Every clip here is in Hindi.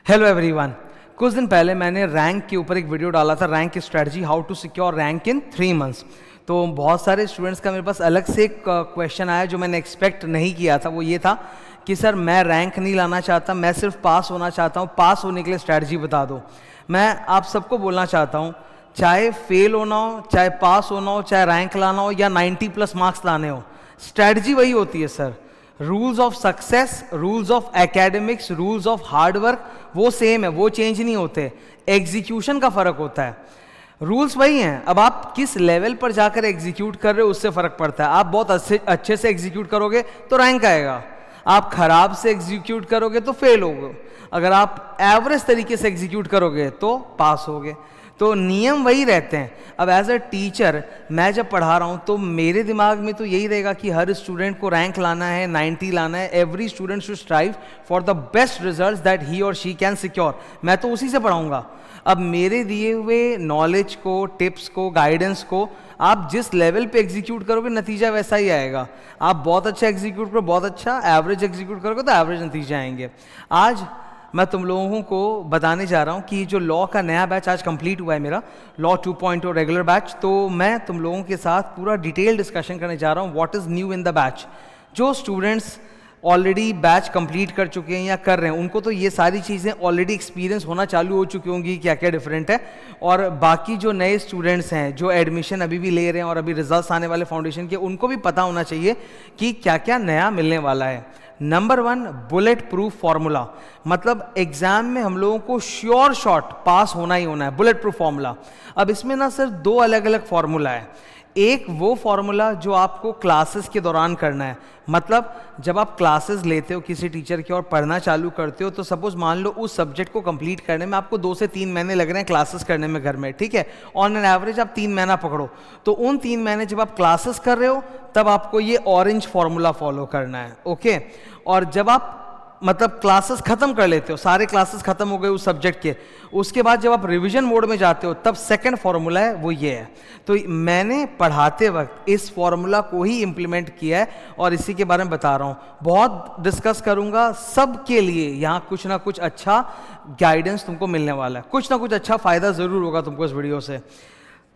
Hello everyone. कुछ दिन पहले मैंने रैंक के ऊपर एक वीडियो डाला था, रैंक की strategy, how to secure rank in 3 months. तो बहुत सारे स्टूडेंट्स का मेरे पास अलग से एक क्वेश्चन आया जो मैंने एक्सपेक्ट नहीं किया था। वो ये था कि सर मैं रैंक नहीं लाना चाहता, मैं सिर्फ पास होना चाहता हूँ, पास होने के लिए स्ट्रैटेजी बता दो। मैं आप सबको बोलना चाहता हूँ, चाहे फेल होना हो, चाहे पास होना हो, चाहे रैंक लाना हो या 90+ मार्क्स लाने हो, स्ट्रैटेजी वही होती है sir. Rules of success, rules of academics, rules of hard work वो सेम है, वो चेंज नहीं होते। एग्जीक्यूशन का फर्क होता है, रूल्स वही हैं। अब आप किस लेवल पर जाकर एग्जीक्यूट कर रहे हो उससे फर्क पड़ता है। आप बहुत अच्छे से एग्जीक्यूट करोगे तो रैंक आएगा, आप खराब से एग्जीक्यूट करोगे तो फेल होगे, अगर आप एवरेज तरीके से एग्जीक्यूट करोगे तो पास होगे। तो नियम वही रहते हैं। अब एज अ टीचर मैं जब पढ़ा रहा हूँ तो मेरे दिमाग में तो यही रहेगा कि हर स्टूडेंट को रैंक लाना है, 90 लाना है। Every student should strive for the best results that he और शी कैन सिक्योर। मैं तो उसी से पढ़ाऊँगा। अब मेरे दिए हुए नॉलेज को, टिप्स को, गाइडेंस को आप जिस लेवल पे एग्जीक्यूट करोगे नतीजा वैसा ही आएगा। आप बहुत अच्छा एग्जीक्यूट करो, बहुत अच्छा, एवरेज एग्जीक्यूट करोगे तो एवरेज नतीजे आएंगे। आज मैं तुम लोगों को बताने जा रहा हूँ कि जो लॉ का नया बैच आज कंप्लीट हुआ है, मेरा लॉ 2.0 रेगुलर बैच, तो मैं तुम लोगों के साथ पूरा डिटेल डिस्कशन करने जा रहा हूँ what is new in the batch. जो स्टूडेंट्स ऑलरेडी बैच कंप्लीट कर चुके हैं या कर रहे हैं उनको तो ये सारी चीज़ें ऑलरेडी एक्सपीरियंस होना चालू हो चुकी होंगी, क्या क्या डिफरेंट है। और बाकी जो नए स्टूडेंट्स हैं जो एडमिशन अभी भी ले रहे हैं और अभी रिजल्ट्स आने वाले फाउंडेशन के, उनको भी पता होना चाहिए कि क्या क्या नया मिलने वाला है। Number 1, bullet proof formula. मतलब एग्जाम में हम लोगों को श्योर शॉट पास होना ही होना है, बुलेट प्रूफ फॉर्मूला। अब इसमें ना सिर्फ 2 अलग अलग फॉर्मूला है। एक वो फॉर्मूला जो आपको क्लासेस के दौरान करना है, मतलब जब आप क्लासेस लेते हो किसी टीचर की और पढ़ना चालू करते हो, तो सपोज मान लो उस सब्जेक्ट को कंप्लीट करने में आपको 2 से 3 महीने लग रहे हैं क्लासेस करने में घर में, ठीक है। ऑन एन एवरेज आप 3 महीना पकड़ो, तो उन 3 महीने जब आप क्लासेस कर रहे हो तब आपको ये ऑरेंज फॉर्मूला फॉलो करना है, ओके। और जब आप मतलब क्लासेस खत्म कर लेते हो, सारे क्लासेस खत्म हो गए उस सब्जेक्ट के, उसके बाद जब आप रिवीजन मोड में जाते हो तब सेकंड फॉर्मूला है वो ये है। तो मैंने पढ़ाते वक्त इस फॉर्मूला को ही इंप्लीमेंट किया है और इसी के बारे में बता रहा हूँ। बहुत डिस्कस करूँगा सबके लिए, यहाँ कुछ ना कुछ अच्छा गाइडेंस तुमको मिलने वाला है, कुछ ना कुछ अच्छा फ़ायदा ज़रूर होगा तुमको इस वीडियो से।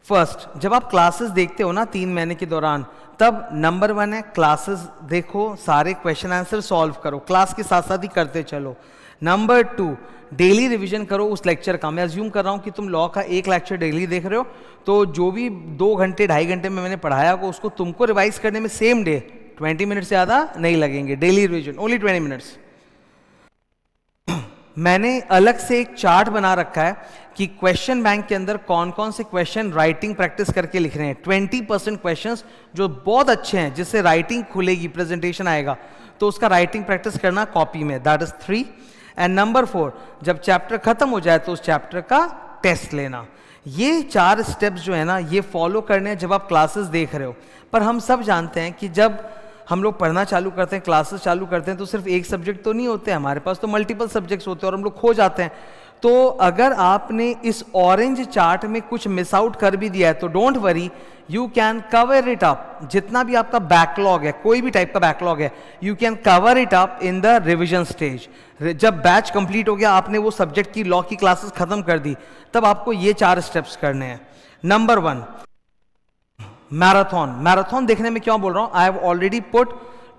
फर्स्ट, जब आप क्लासेस देखते हो ना 3 महीने के दौरान, तब नंबर 1 है क्लासेस देखो, सारे क्वेश्चन आंसर सॉल्व करो, क्लास के साथ साथ ही करते चलो। नंबर 2, डेली रिवीजन करो उस लेक्चर का। मैं अज्यूम कर रहा हूँ कि तुम लॉ का एक लेक्चर डेली देख रहे हो, तो जो भी 2 घंटे 2.5 घंटे में मैंने पढ़ाया होगा उसको तुमको रिवाइज करने में सेम डे 20 मिनट से ज़्यादा नहीं लगेंगे। Daily revision only 20 minutes. मैंने अलग से एक चार्ट बना रखा है कि क्वेश्चन बैंक के अंदर कौन कौन से क्वेश्चन राइटिंग प्रैक्टिस करके लिख रहे हैं। 20% क्वेश्चंस जो बहुत अच्छे हैं, जिससे राइटिंग खुलेगी, प्रेजेंटेशन आएगा, तो उसका राइटिंग प्रैक्टिस करना कॉपी में, दैट इज 3। एंड नंबर 4, जब चैप्टर खत्म हो जाए तो उस चैप्टर का टेस्ट लेना। ये 4 स्टेप्स जो है ना, ये फॉलो करने हैं जब आप क्लासेस देख रहे हो। पर हम सब जानते हैं कि जब हम लोग पढ़ना चालू करते हैं, क्लासेस चालू करते हैं, तो सिर्फ एक सब्जेक्ट तो नहीं होते, हमारे पास तो मल्टीपल सब्जेक्ट्स होते हैं और हम लोग खो जाते हैं। तो अगर आपने इस ऑरेंज चार्ट में कुछ मिस आउट कर भी दिया है तो don't worry, you can cover it up. जितना भी आपका बैकलॉग है, कोई भी टाइप का बैकलॉग है, you can cover it up in the revision stage. जब बैच कंप्लीट हो गया, आपने वो सब्जेक्ट की लॉ की क्लासेस खत्म कर दी, तब आपको ये 4 स्टेप्स करने हैं। Number 1, marathon. मैराथन देखने में क्यों बोल रहा हूं? I have already put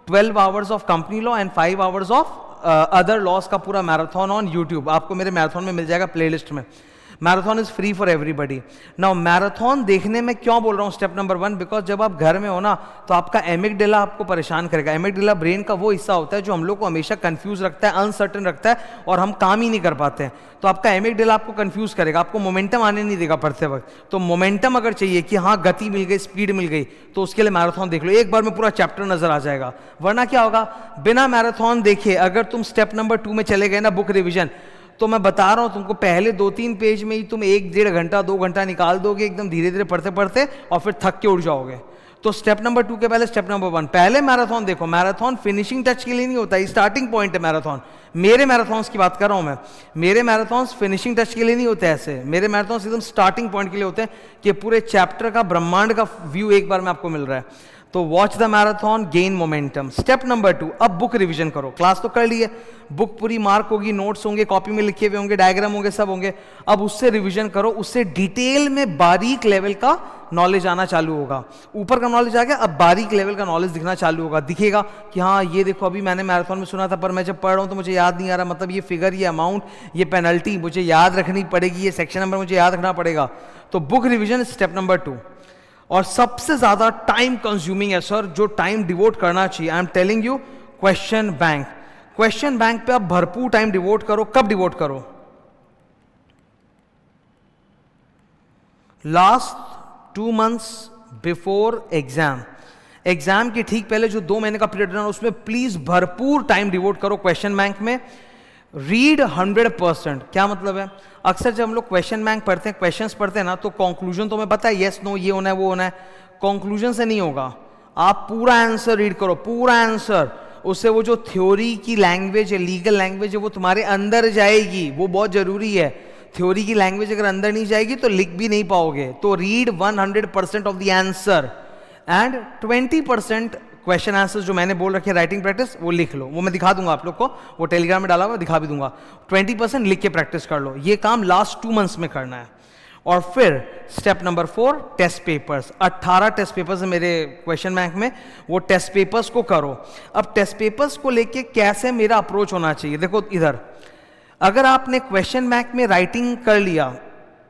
12 hours of company law and 5 hours of other laws का पूरा मैराथन ऑन यूट्यूब। आपको मेरे मैराथन में मिल जाएगा प्लेलिस्ट में। Marathon is free for everybody. Now marathon देखने में क्यों बोल रहा हूँ स्टेप नंबर 1, बिकॉज जब आप घर में हो ना तो आपका एमिगडाला आपको परेशान करेगा। एमिगडाला ब्रेन का वो हिस्सा होता है जो हम लोग को हमेशा कंफ्यूज रखता है, अनसर्टेन रखता है और हम काम ही नहीं कर पाते हैं। तो आपका एमिगडाला आपको कंफ्यूज करेगा, आपको मोमेंटम आने नहीं देगा पढ़ते वक्त। तो मोमेंटम अगर चाहिए कि हाँ गति मिल गई, स्पीड मिल गई, तो उसके लिए मैराथन देख लो, एक बार में पूरा चैप्टर नजर आ जाएगा। वरना क्या होगा, बिना मैराथन देखे अगर तुम स्टेप नंबर 2 में चले गए ना, बुक रिविजन, तो मैं बता रहा हूं तुमको, पहले 2-3 पेज में ही तुम 1-1.5 घंटा 2 घंटा निकाल दोगे एकदम धीरे धीरे पढ़ते पढ़ते, और फिर थक के उठ जाओगे। तो स्टेप नंबर 2 के पहले स्टेप नंबर 1, पहले मैराथन देखो। मैराथन फिनिशिंग टच के लिए नहीं होता, स्टार्टिंग पॉइंट है मैराथन। मेरे मैराथन्स की बात कर रहा हूं मैं, मेरे मैराथन्स फिनिशिंग टच के लिए नहीं होते ऐसे, मेरे मैराथन्स एकदम स्टार्टिंग पॉइंट के लिए होते हैं कि पूरे चैप्टर का, ब्रह्मांड का व्यू एक बार में आपको मिल रहा है। तो watch the marathon, gain momentum. Step number 2, अब बुक रिवीजन करो। क्लास तो कर ली है, बुक पूरी मार्क होगी, नोट्स होंगे, कॉपी में लिखे हुए होंगे, डायग्राम होंगे, सब होंगे। अब उससे रिवीजन करो, उससे डिटेल में बारीक लेवल का नॉलेज आना चालू होगा। ऊपर का नॉलेज आ गया, अब बारीक लेवल का नॉलेज दिखना चालू होगा। दिखेगा कि हाँ ये देखो अभी मैंने मैराथन में सुना था, पर मैं जब पढ़ रहा हूँ तो मुझे याद नहीं आ रहा, मतलब ये फिगर, ये अमाउंट, ये पेनल्टी मुझे याद रखनी पड़ेगी, ये सेक्शन नंबर मुझे याद रखना पड़ेगा। तो बुक रिवीजन स्टेप नंबर 2। और सबसे ज्यादा टाइम कंज्यूमिंग है सर, जो टाइम डिवोट करना चाहिए, I am telling you, question bank. Question bank पे आप भरपूर टाइम डिवोट करो। कब डिवोट करो? Last 2 months before exam. Exam के ठीक पहले जो 2 महीने का पीरियड रहना, उसमें प्लीज भरपूर टाइम डिवोट करो क्वेश्चन बैंक में। रीड 100%। क्या मतलब है? अक्सर जब हम लोग क्वेश्चन बैंक पढ़ते हैं, क्वेश्चंस पढ़ते हैं ना, तो कंक्लूजन तो हमें पता है, यस नो, ये होना है वो होना है। कंक्लूजन से नहीं होगा, आप पूरा आंसर रीड करो, पूरा आंसर। उससे वो जो थ्योरी की लैंग्वेज है, लीगल लैंग्वेज है, वो तुम्हारे अंदर जाएगी, वो बहुत जरूरी है। थ्योरी की लैंग्वेज अगर अंदर नहीं जाएगी तो लिख भी नहीं पाओगे। तो read 100% of the answer and 20% question answers जो मैंने बोल रखे राइटिंग प्रैक्टिस, वो लिख लो। वो मैं दिखा दूंगा आप लोग को, वो टेलीग्राम में डाला हुआ, दिखा भी दूंगा। 20% लिख के प्रैक्टिस कर लो। ये काम लास्ट 2 मंथ्स में करना है। और फिर step number 4, test papers. 18 test papers है मेरे क्वेश्चन बैंक में, वो टेस्ट पेपर्स को करो। अब टेस्ट पेपर्स को लेके कैसे मेरा अप्रोच होना चाहिए, देखो इधर, अगर आपने क्वेश्चन बैंक में राइटिंग कर लिया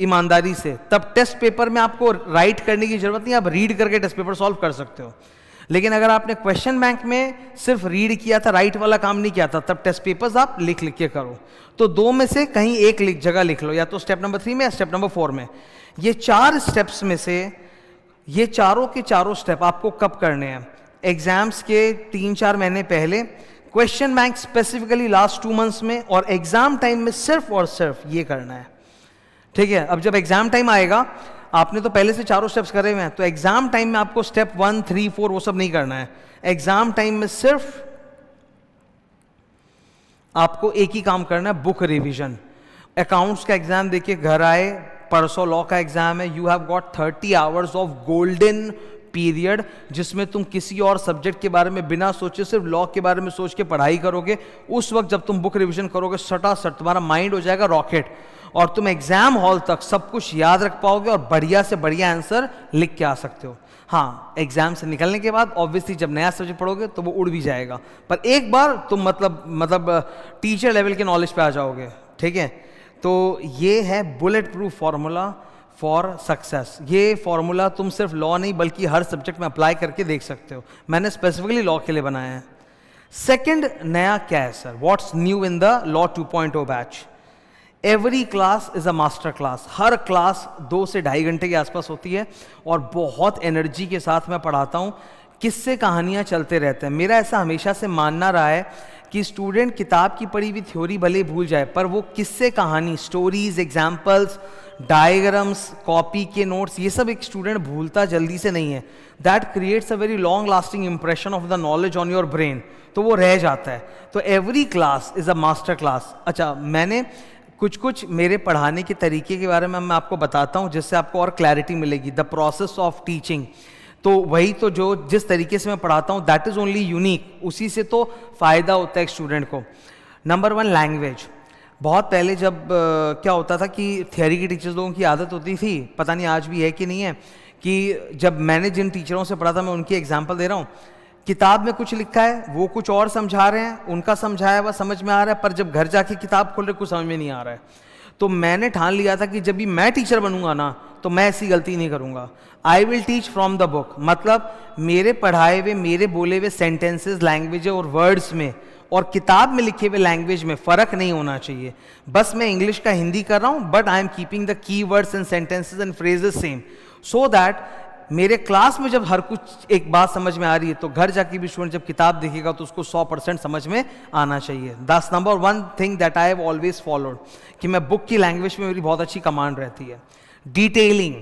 ईमानदारी से, तब टेस्ट पेपर में आपको राइट करने की जरूरत नहीं, आप रीड करके टेस्ट पेपर सॉल्व कर सकते हो। लेकिन अगर आपने क्वेश्चन बैंक में सिर्फ रीड किया था, राइट वाला काम नहीं किया था, तब टेस्ट पेपर्स आप लिख लिख के करो। तो 2 में से कहीं एक जगह लिख लो, या तो स्टेप नंबर 3 में या स्टेप नंबर 4 में। ये 4 स्टेप्स में से ये चारों के चारों स्टेप आपको कब करने हैं? एग्जाम्स के 3-4 महीने पहले, question bank specifically last 2 months में, और एग्जाम टाइम में सिर्फ और सिर्फ ये करना है। ठीक है? अब जब एग्जाम टाइम आएगा, आपने तो पहले से चारों स्टेप्स करे हुए हैं, तो एग्जाम टाइम में आपको स्टेप 1, 3, 4 वो सब नहीं करना है। एग्जाम टाइम में सिर्फ आपको एक ही काम करना है, बुक रिवीजन। अकाउंट्स का एग्जाम देखिए, घर आए, परसों लॉ का एग्जाम है, you have got 30 hours of golden period, जिसमें तुम किसी और सब्जेक्ट के बारे में बिना सोचे सिर्फ लॉ के बारे में सोच के पढ़ाई करोगे। उस वक्त जब तुम बुक रिवीजन करोगे, सटासट तुम्हारा माइंड हो जाएगा रॉकेट, और तुम एग्जाम हॉल तक सब कुछ याद रख पाओगे और बढ़िया से बढ़िया आंसर लिख के आ सकते हो। हाँ, एग्जाम से निकलने के बाद ऑब्वियसली जब नया सब्जेक्ट पढ़ोगे तो वो उड़ भी जाएगा, पर एक बार तुम मतलब टीचर लेवल के नॉलेज पे आ जाओगे। ठीक है? तो ये है bullet proof formula for success. ये फॉर्मूला तुम सिर्फ लॉ नहीं बल्कि हर सब्जेक्ट में अप्लाई करके देख सकते हो। मैंने स्पेसिफिकली लॉ के लिए बनाया है। सेकंड नया क्या है sir? What's new in the law 2.0 batch? Every class is a master class. Her class 2 से 2.5 घंटे के आसपास होती है, और बहुत एनर्जी के साथ मैं पढ़ाता हूँ। किस्से कहानियाँ चलते रहते हैं। मेरा ऐसा हमेशा से मानना रहा है कि स्टूडेंट किताब की पढ़ी हुई थ्योरी भले भूल जाए, पर वो किस्से कहानी, स्टोरीज, एग्जाम्पल्स, डायग्राम्स, कॉपी के नोट्स, ये सब एक स्टूडेंट भूलता जल्दी से नहीं है। That creates a very long lasting impression of the knowledge on your brain, तो वो रह जाता है। तो every class is a master class. अच्छा, मैंने कुछ मेरे पढ़ाने के तरीके के बारे में मैं आपको बताता हूँ, जिससे आपको और क्लैरिटी मिलेगी। द प्रोसेस ऑफ टीचिंग, तो वही तो जो जिस तरीके से मैं पढ़ाता हूँ, दैट इज ओनली यूनिक, उसी से तो फायदा होता है एक स्टूडेंट को। Number 1, language. बहुत पहले जब क्या होता था कि थियरी के टीचर्स लोगों की आदत होती थी, पता नहीं आज भी है कि नहीं है, कि जब मैंने जिन टीचरों से पढ़ा था, मैं उनकी एग्जाम्पल दे रहा हूँ, किताब में कुछ लिखा है, वो कुछ और समझा रहे हैं, उनका समझाया हुआ समझ में आ रहा है, पर जब घर जाके किताब खोल रहे कुछ समझ में नहीं आ रहा है। तो मैंने ठान लिया था कि जब भी मैं टीचर बनूंगा ना, तो मैं ऐसी गलती नहीं करूंगा। I will teach from the book, मतलब मेरे पढ़ाए हुए, मेरे बोले हुए सेंटेंसेस, लैंग्वेज और वर्ड्स में और किताब में लिखे हुए लैंग्वेज में फर्क नहीं होना चाहिए। बस मैं इंग्लिश का हिंदी कर रहा हूं, but I am keeping the key words and sentences and phrases same, so that मेरे क्लास में जब हर कुछ एक बात समझ में आ रही है, तो घर जाके भी स्टूडेंट जब किताब देखेगा तो उसको 100% समझ में आना चाहिए। That's number 1 thing that I have always followed, कि मैं बुक की लैंग्वेज में मेरी बहुत अच्छी कमांड रहती है। डिटेलिंग,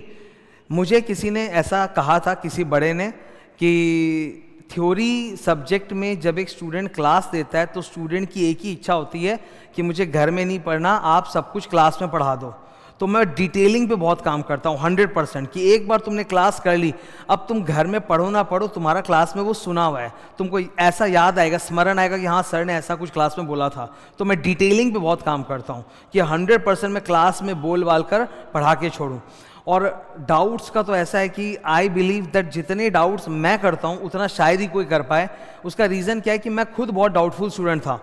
मुझे किसी ने ऐसा कहा था, किसी बड़े ने, कि थ्योरी सब्जेक्ट में जब एक स्टूडेंट क्लास देता है तो स्टूडेंट की एक ही इच्छा होती है कि मुझे घर में नहीं पढ़ना, आप सब कुछ क्लास में पढ़ा दो। तो मैं डिटेलिंग पे बहुत काम करता हूँ 100%, कि एक बार तुमने क्लास कर ली, अब तुम घर में पढ़ो ना पढ़ो, तुम्हारा क्लास में वो सुना हुआ है, तुमको ऐसा याद आएगा, स्मरण आएगा कि हाँ सर ने ऐसा कुछ क्लास में बोला था। तो मैं डिटेलिंग पे बहुत काम करता हूँ कि 100% मैं क्लास में बोल बाल कर पढ़ा के छोड़ूँ। और डाउट्स का तो ऐसा है कि आई बिलीव दैट जितने डाउट्स मैं करता हूँ उतना शायद ही कोई कर पाए। उसका रीज़न क्या है कि मैं खुद बहुत डाउटफुल स्टूडेंट था।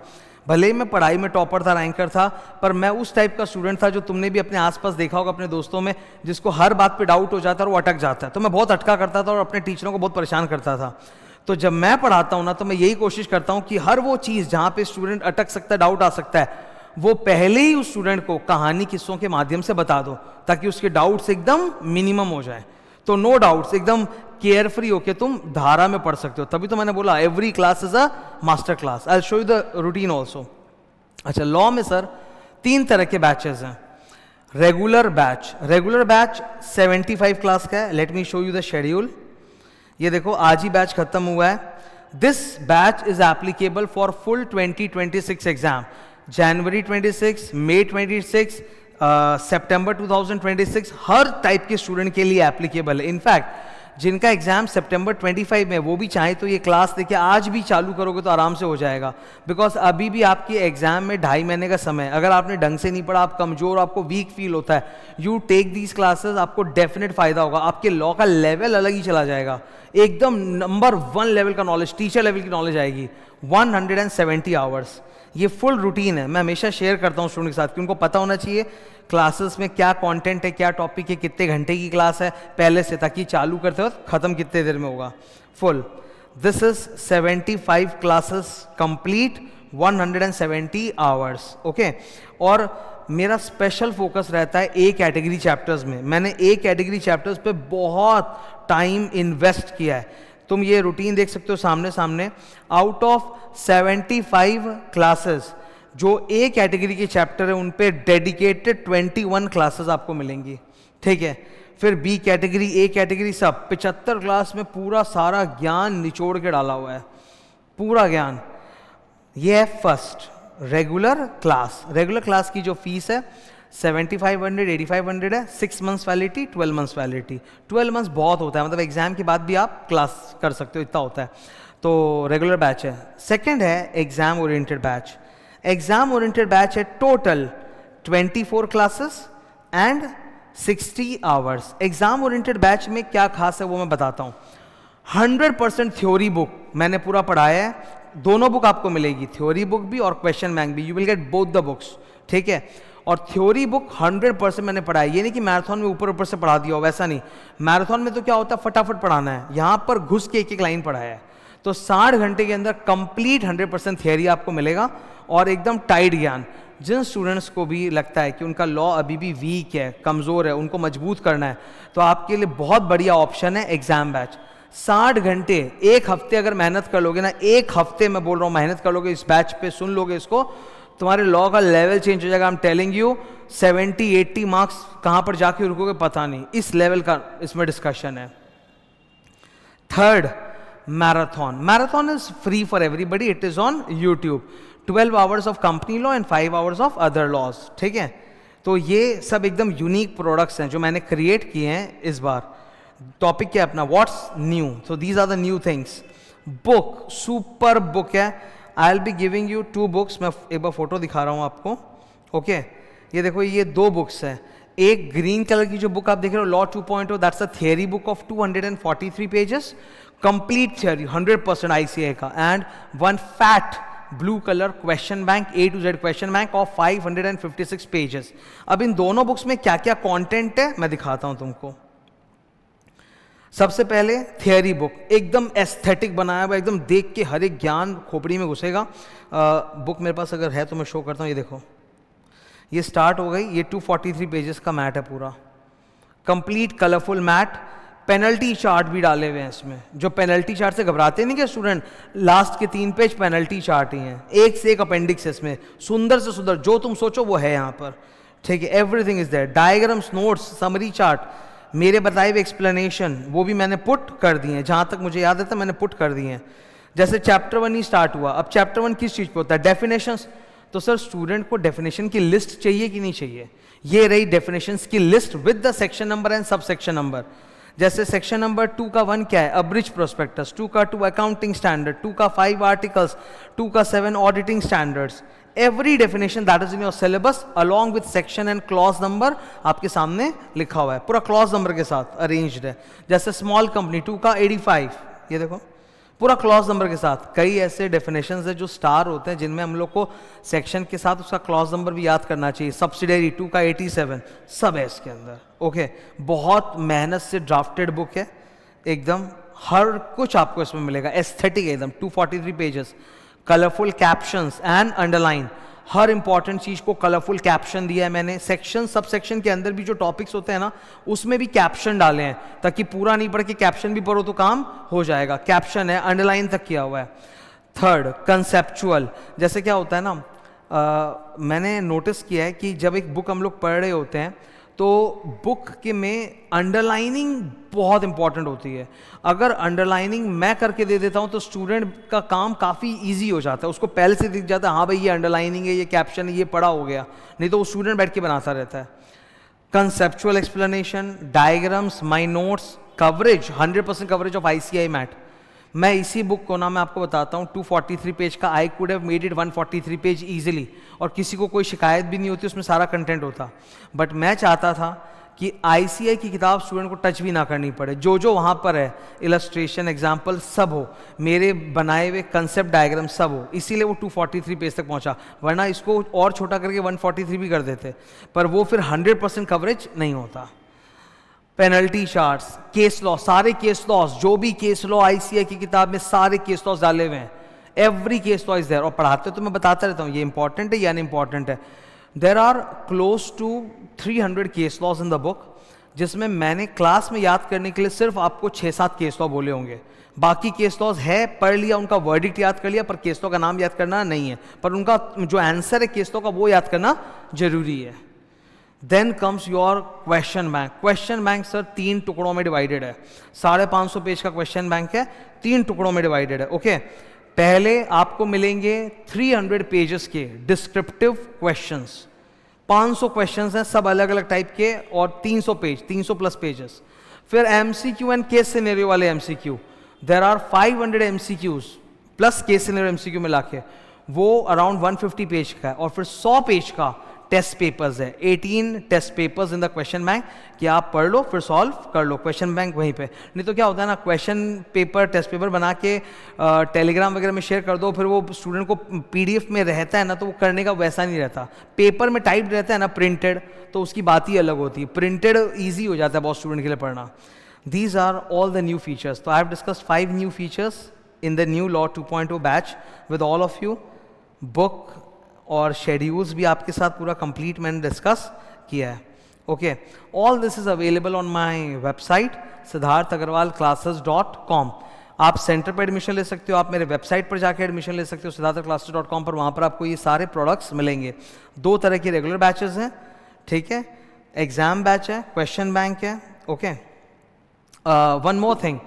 भले ही मैं पढ़ाई में टॉपर था, रैंकर था, पर मैं उस टाइप का स्टूडेंट था जो तुमने भी अपने आसपास देखा होगा अपने दोस्तों में, जिसको हर बात पे डाउट हो जाता है और वो अटक जाता है। तो मैं बहुत अटका करता था और अपने टीचरों को बहुत परेशान करता था। तो जब मैं पढ़ाता हूँ ना, तो मैं यही कोशिश करता हूँ कि हर वो चीज़ जहाँ पे स्टूडेंट अटक सकता है, डाउट आ सकता है, वो पहले ही उस स्टूडेंट को कहानी किस्सों के माध्यम से बता दो, ताकि उसके डाउट्स एकदम मिनिमम हो जाए। तो नो डाउट्स, एकदम केयर फ्री होके तुम धारा में पढ़ सकते हो। तभी तो मैंने बोला every class is a master class. I will show you the routine also. अच्छा, लॉ में सर 3 तरह के बैचेस हैं। रेगुलर बैच 75 क्लास का है। Let me show you the schedule. ये देखो, आज ही बैच खत्म हुआ है। This batch is applicable for full 2026 exam, जनवरी 26, मई 26, सितंबर 2026, हर टाइप के स्टूडेंट के लिए एप्लीकेबल है। इनफैक्ट जिनका एग्जाम सितंबर 25 में, वो भी चाहे तो ये क्लास देखिए आज भी चालू करोगे तो आराम से हो जाएगा, बिकॉज अभी भी आपके एग्जाम में 2.5 महीने का समय। अगर आपने ढंग से नहीं पढ़ा, आप कमजोर, आपको वीक फील होता है, यू टेक दीज क्लासेस, आपको डेफिनेट फायदा होगा। आपके लॉ का लेवल अलग ही चला जाएगा, एकदम नंबर 1 लेवल का नॉलेज, टीचर लेवल की नॉलेज आएगी। 170 आवर्स, ये फुल रूटीन है। मैं हमेशा शेयर करता हूँ स्टूडेंट के साथ कि उनको पता होना चाहिए क्लासेस में क्या कंटेंट है, क्या टॉपिक है, कितने घंटे की क्लास है पहले से, ताकि चालू करते वक्त खत्म कितने देर में होगा full. This is 75 classes complete, 170 hours, okay. और मेरा स्पेशल फोकस रहता है ए कैटेगरी चैप्टर्स में। मैंने ए कैटेगरी चैप्टर्स पे बहुत टाइम इन्वेस्ट किया है। तुम ये रूटीन देख सकते हो सामने। आउट ऑफ 75 क्लासेस जो ए कैटेगरी के चैप्टर है, उन पे डेडिकेटेड 21 क्लासेस आपको मिलेंगी, ठीक है। फिर बी कैटेगरी, ए कैटेगरी, सब 75 क्लास में पूरा सारा ज्ञान निचोड़ के डाला हुआ है, पूरा ज्ञान। ये है फर्स्ट रेगुलर क्लास की जो फीस है 7500, 8500 है। 6 months validity, 12 months validity. 12 months बहुत होता है, मतलब एग्जाम के बाद भी आप क्लास कर सकते हो, इतना होता है। तो रेगुलर बैच है। सेकंड है exam oriented batch. Exam oriented batch है total 24 classes and 60 hours. Exam oriented batch में क्या खास है वो मैं बताता हूँ। 100% थ्योरी बुक मैंने पूरा पढ़ाया है। दोनों बुक आपको मिलेगी, थ्योरी बुक भी और क्वेश्चन बैंक भी। You will get both the books, ठीक है। और थ्योरी बुक 100% मैंने पढ़ाया। ये नहीं कि मैराथन में ऊपर से पढ़ा दिया हो, वैसा नहीं। मैराथन में तो क्या होता है, फटाफट पढ़ाना है, यहाँ पर घुस के एक लाइन पढ़ाया है। तो 60 घंटे के अंदर कंप्लीट 100% थियरी आपको मिलेगा और एकदम टाइट ज्ञान। जिन स्टूडेंट्स को भी लगता है कि उनका लॉ अभी भी वीक है, कमज़ोर है, उनको मजबूत करना है, तो आपके लिए बहुत बढ़िया ऑप्शन है एग्जाम बैच। 60 घंटे, एक हफ्ते अगर मेहनत कर लोगे ना, एक हफ्ते मैं बोल रहा हूँ मेहनत कर लोगे इस बैच पे, सुन लोगे इसको, तुम्हारे लॉ का लेवल चेंज हो जाएगा। I am telling you, 70-80 marks कहाँ पर जाके रुकोगे पता नहीं, इस लेवल का इसमें डिस्कशन है। Third, marathon is free for everybody, it is on YouTube. 12 hours of company law and 5 hours of other laws, ठीक है। तो ये सब एकदम यूनिक प्रोडक्ट्स हैं जो मैंने क्रिएट किए हैं इस बार। टॉपिक क्या है अपना, what's new, so these are the new things. Book, super book है। I will be giving you 2 books. मैं एक बार फोटो दिखा रहा हूँ आपको, ओके। ये देखो, ये 2 बुक्स हैं। एक ग्रीन कलर की जो बुक आप देख रहे हो, law 2.0, that's a theory book of 243 pages, complete theory 100% ICAI का। And one fat blue colour question bank, A to Z question bank of 556 pages. अब इन दोनों बुक्स में क्या क्या कंटेंट है मैं दिखाता हूं तुमको। सबसे पहले थियरी बुक, एकदम एस्थेटिक बनाया हुआ, एकदम देख के हर एक ज्ञान खोपड़ी में घुसेगा। बुक मेरे पास अगर है तो मैं शो करता हूँ। ये देखो, ये स्टार्ट हो गई। ये 243 पेजेस का मैट है पूरा, complete colourful mat. Penalty chart भी डाले हुए हैं इसमें। जो पेनल्टी चार्ट से घबराते नहीं क्या स्टूडेंट, लास्ट के 3 पेज पेनल्टी चार्ट ही हैं, एक से एक अपेंडिक्स है इसमें, सुंदर से सुंदर, जो तुम सोचो वो है यहाँ पर, ठीक है। Everything is there, diagrams, notes, summary chart, मेरे बताए हुए एक्सप्लेनेशन वो भी मैंने पुट कर दिए हैं, जहाँ तक मुझे याद है था मैंने पुट कर दिए हैं। जैसे चैप्टर 1 ही स्टार्ट हुआ, अब चैप्टर 1 किस चीज़ पे होता है, डेफिनेशंस। तो सर स्टूडेंट को डेफिनेशन की लिस्ट चाहिए कि नहीं चाहिए? ये रही डेफिनेशंस की list with the section number and sub section number. जैसे सेक्शन नंबर 2 का 1 क्या है? अब्रिज प्रोस्पेक्टस, 2 का 2 अकाउंटिंग स्टैंडर्ड, 2 का 5 आर्टिकल्स, 2 का 7 auditing standards. Every definition that is in your syllabus along with section and clause number आपके सामने लिखा हुआ है, पूरा क्लॉज नंबर के साथ अरेंज्ड है। जैसे स्मॉल कंपनी 2 का 85, ये देखो पूरा क्लॉज नंबर के साथ। कई ऐसे डेफिनेशंस है जो स्टार होते हैं जिनमें हम लोग को सेक्शन के साथ उसका क्लॉज नंबर भी याद करना चाहिए। सब्सिडरी 2 का 87 सब है इसके अंदर। ओके, बहुत मेहनत से ड्राफ्टेड बुक है एकदम, हर कुछ आपको इसमें मिलेगा, एस्थेटिक एकदम। 243 pages, colourful captions and underline, her important चीज को कलरफुल कैप्शन दिया है मैंने। सेक्शन सब सेक्शन के अंदर भी जो टॉपिक्स होते हैं ना उसमें भी कैप्शन डाले हैं, ताकि पूरा नहीं पढ़ के कैप्शन भी पढ़ो तो काम हो जाएगा। कैप्शन है, अंडरलाइन तक किया हुआ है। Third, conceptual. जैसे क्या होता है ना, मैंने नोटिस किया है कि जब एक बुक हम लोग पढ़ रहे होते हैं तो बुक के में अंडरलाइनिंग बहुत इंपॉर्टेंट होती है। अगर अंडरलाइनिंग मैं करके दे देता हूं तो स्टूडेंट का काम काफ़ी इजी हो जाता है, उसको पहले से दिख जाता है हाँ भाई ये अंडरलाइनिंग है, ये कैप्शन है, ये पढ़ा हो गया, नहीं तो वो स्टूडेंट बैठ के बनाता रहता है। Conceptual explanation, diagrams, my notes, coverage, 100% coverage of ICI mat. मैं इसी बुक को ना मैं आपको बताता हूँ 243 पेज का, I could have made it 143 page easily, और किसी को कोई शिकायत भी नहीं होती, उसमें सारा कंटेंट होता। बट मैं चाहता था कि ICI की किताब स्टूडेंट को टच भी ना करनी पड़े, जो जो वहाँ पर है इलस्ट्रेशन एग्जाम्पल सब हो, मेरे बनाए हुए कंसेप्ट डायग्राम सब हो, इसीलिए वो 243 पेज तक पहुँचा। वरना इसको और छोटा करके 143 भी कर देते, पर वो फिर 100% कवरेज नहीं होता। पेनल्टी चार्ट्स, केस लॉ, सारे केस लॉस, जो भी केस लॉ ICI की किताब में सारे केस लॉस डाले हुए हैं, every case law is there. और पढ़ाते तो मैं बताता रहता हूँ ये इंपॉर्टेंट है या अनइम्पॉर्टेंट है। There are close to 300 case laws in the book, जिसमें मैंने क्लास में याद करने के लिए सिर्फ आपको 6-7 केस लॉ बोले होंगे। बाकी केस लॉज है, पढ़ लिया, उनका वर्डिक्ट याद कर लिया, पर केस लॉ का नाम याद करना नहीं है, पर उनका जो आंसर है केस लॉ का वो याद करना जरूरी है। Then comes your question bank. Question bank sir 3 टुकड़ों में डिवाइडेड है, 550 पेज का क्वेश्चन बैंक है, 3 टुकड़ों में डिवाइडेड है। ओके, पहले आपको मिलेंगे 300 पेजेस के डिस्क्रिप्टिव क्वेश्चंस, 500 क्वेश्चंस हैं सब अलग अलग टाइप के, और 300 पेज, 300 प्लस पेजेस। फिर MCQ एंड केस सिनेरियो वाले MCQ, there are 500 MCQs plus case scenario MCQ मिला के, वो अराउंड 150 पेज का है। और फिर 100 पेज का टेस्ट पेपर्स है, 18 test papers in the question bank, कि आप पढ़ लो फिर सॉल्व कर लो, क्वेश्चन बैंक वहीं पे। नहीं तो क्या होता है ना, क्वेश्चन पेपर टेस्ट पेपर बना के टेलीग्राम वगैरह में शेयर कर दो, फिर वो स्टूडेंट को PDF में रहता है ना तो वो करने का वैसा नहीं रहता। पेपर में टाइप रहता है ना प्रिंटेड, तो उसकी बात ही अलग होती है, प्रिंटेड ईजी हो जाता है बहुत स्टूडेंट के लिए पढ़ना। These are all the new features. तो I have discussed 5 new features in the new law 2.0 batch with all of you. Book और शेड्यूल्स भी आपके साथ पूरा कंप्लीट मैंने डिस्कस किया है। Okay, all this is available on my website siddharthagarwalclasses.com। आप सेंटर पर एडमिशन ले सकते हो, आप मेरे वेबसाइट पर जाकर एडमिशन ले सकते हो siddharthagarwalclasses.com पर, वहाँ पर आपको ये सारे प्रोडक्ट्स मिलेंगे। 2 तरह के रेगुलर बैचेस हैं, ठीक है, एग्जाम बैच है, क्वेश्चन बैंक है। Okay, one more thing,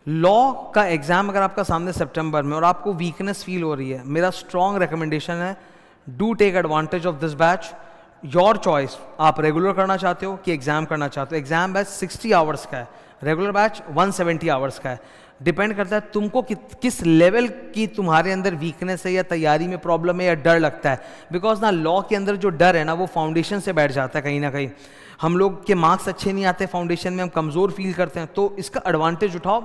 law का एग्जाम अगर आपका सामने सितंबर में और आपको वीकनेस फील हो रही है, मेरा स्ट्रॉन्ग रिकमेंडेशन है, do take advantage of this batch. Your choice, आप रेगुलर करना चाहते हो कि एग्जाम करना चाहते हो। एग्जाम बैच 60 आवर्स का है, रेगुलर बैच 170 आवर्स का है। डिपेंड करता है तुमको किस लेवल की तुम्हारे अंदर वीकनेस है, या तैयारी में प्रॉब्लम है, या डर लगता है। बिकॉज ना लॉ के अंदर जो डर है ना वो फाउंडेशन से बैठ जाता है कहीं ना कहीं। हम लोग के मार्क्स अच्छे नहीं आते फाउंडेशन में, हम कमज़ोर फील करते हैं, तो इसका एडवांटेज उठाओ,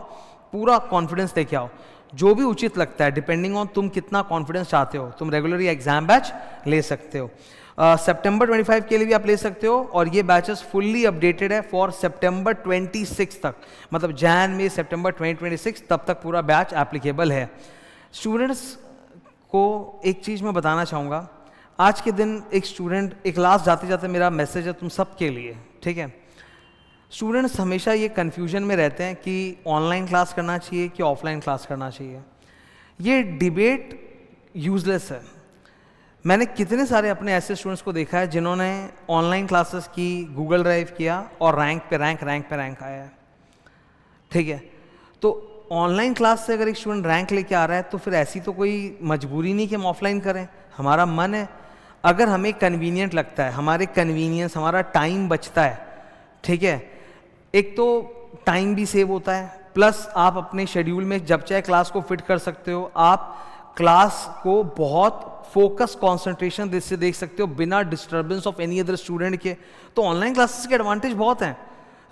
पूरा कॉन्फिडेंस लेके आओ। जो भी उचित लगता है, डिपेंडिंग ऑन तुम कितना कॉन्फिडेंस चाहते हो, तुम रेगुलर या एग्जाम बैच ले सकते हो। सितंबर 25 के लिए भी आप ले सकते हो, और ये बैचेस फुल्ली अपडेटेड है फॉर सितंबर 26 तक, मतलब जैन में सितंबर 2026 तब तक पूरा बैच एप्लीकेबल है। स्टूडेंट्स को एक चीज़ मैं बताना चाहूँगा, आज के दिन एक स्टूडेंट, एक लास्ट जाते जाते मेरा मैसेज है तुम सब के लिए, ठीक है। स्टूडेंट्स हमेशा ये कन्फ्यूजन में रहते हैं कि ऑनलाइन क्लास करना चाहिए कि ऑफलाइन क्लास करना चाहिए। ये डिबेट यूजलेस है। मैंने कितने सारे अपने ऐसे स्टूडेंट्स को देखा है जिन्होंने ऑनलाइन क्लासेस की, गूगल ड्राइव किया, और रैंक पे रैंक आया है, ठीक है। तो ऑनलाइन क्लास से अगर एक स्टूडेंट रैंक लेके आ रहा है तो फिर ऐसी तो कोई मजबूरी नहीं कि हम ऑफलाइन करें। हमारा मन है, अगर हमें कन्वीनियंट लगता है, हमारे कन्वीनियंस, हमारा टाइम बचता है, ठीक है, एक तो टाइम भी सेव होता है, प्लस आप अपने शेड्यूल में जब चाहे क्लास को फिट कर सकते हो, आप क्लास को बहुत फोकस कॉन्सेंट्रेशन से देख सकते हो बिना disturbance of any other student के। तो ऑनलाइन क्लासेस के एडवांटेज बहुत हैं,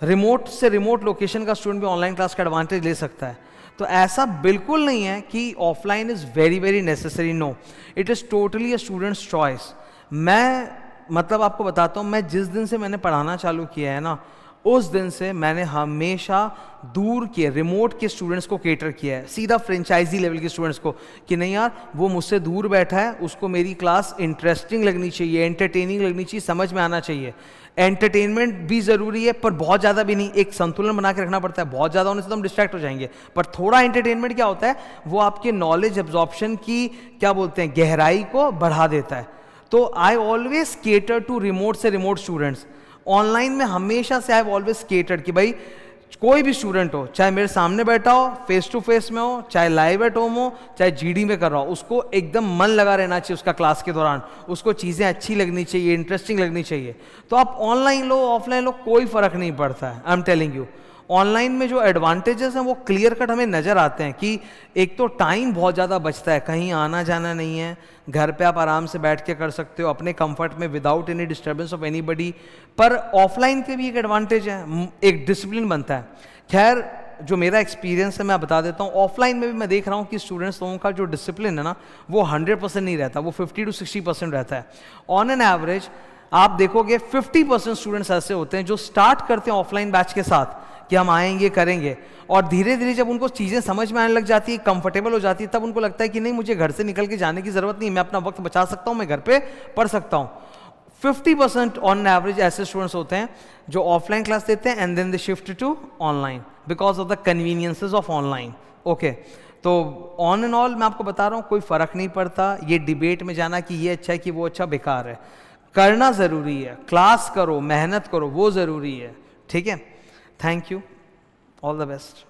रिमोट से रिमोट लोकेशन का स्टूडेंट भी ऑनलाइन क्लास का एडवांटेज ले सकता है। तो ऐसा बिल्कुल नहीं है कि offline is very very necessary, no, it is totally a student's choice. मैं मतलब आपको बताता हूँ, मैं जिस दिन से मैंने पढ़ाना चालू किया है ना, उस दिन से मैंने हमेशा दूर के रिमोट के स्टूडेंट्स को केटर किया है, सीधा फ्रेंचाइजी लेवल के स्टूडेंट्स को, कि नहीं यार वो मुझसे दूर बैठा है, उसको मेरी क्लास इंटरेस्टिंग लगनी चाहिए, एंटरटेनिंग लगनी चाहिए, समझ में आना चाहिए। एंटरटेनमेंट भी ज़रूरी है पर बहुत ज़्यादा भी नहीं, एक संतुलन बना के रखना पड़ता है। बहुत ज़्यादा होने से तो हम डिस्ट्रैक्ट हो जाएंगे, पर थोड़ा एंटरटेनमेंट क्या होता है, वो आपके नॉलेज एब्जॉर्प्शन की क्या बोलते हैं गहराई को बढ़ा देता है। तो I always cater to remote से रिमोट स्टूडेंट्स। ऑनलाइन में हमेशा से आई हैव ऑलवेज केटर्ड कि भाई कोई भी स्टूडेंट हो, चाहे मेरे सामने बैठा हो, फेस टू फेस में हो, चाहे लाइव एट होम हो, चाहे जीडी में कर रहा हो, उसको एकदम मन लगा रहना चाहिए उसका क्लास के दौरान, उसको चीज़ें अच्छी लगनी चाहिए, इंटरेस्टिंग लगनी चाहिए। तो आप ऑनलाइन लो ऑफलाइन लो कोई फ़र्क नहीं पड़ता है। I am telling you, online में जो एडवांटेजेस हैं वो क्लियर कट हमें नज़र आते हैं कि एक तो टाइम बहुत ज़्यादा बचता है, कहीं आना जाना नहीं है, घर पे आप आराम से बैठ के कर सकते हो अपने कंफर्ट में without any disturbance of anybody. पर ऑफलाइन के भी एक एडवांटेज है, एक डिसिप्लिन बनता है। खैर जो मेरा एक्सपीरियंस है मैं बता देता हूँ, ऑफलाइन में भी मैं देख रहा हूँ कि स्टूडेंट्स लोगों का जो डिसिप्लिन है ना वो 100% नहीं रहता, वो 50 to 60% रहता है। ऑन एन एवरेज आप देखोगे 50% स्टूडेंट्स ऐसे होते हैं जो स्टार्ट करते हैं ऑफलाइन बैच के साथ कि हम आएंगे करेंगे, और धीरे धीरे जब उनको चीज़ें समझ में आने लग जाती है, कंफर्टेबल हो जाती है, तब उनको लगता है कि नहीं मुझे घर से निकल के जाने की ज़रूरत नहीं, मैं अपना वक्त बचा सकता हूँ, मैं घर पे पढ़ सकता हूँ। 50% ऑन एवरेज ऐसे स्टूडेंट्स होते हैं जो ऑफलाइन क्लास देते हैं and then they shift to online because of the conveniences of online. Okay, तो ऑन एंड ऑल मैं आपको बता रहा हूँ कोई फ़र्क नहीं पड़ता ये डिबेट में जाना कि ये अच्छा है कि वो अच्छा, बेकार है। करना ज़रूरी है, क्लास करो, मेहनत करो, वो ज़रूरी है, ठीक है। Thank you, all the best.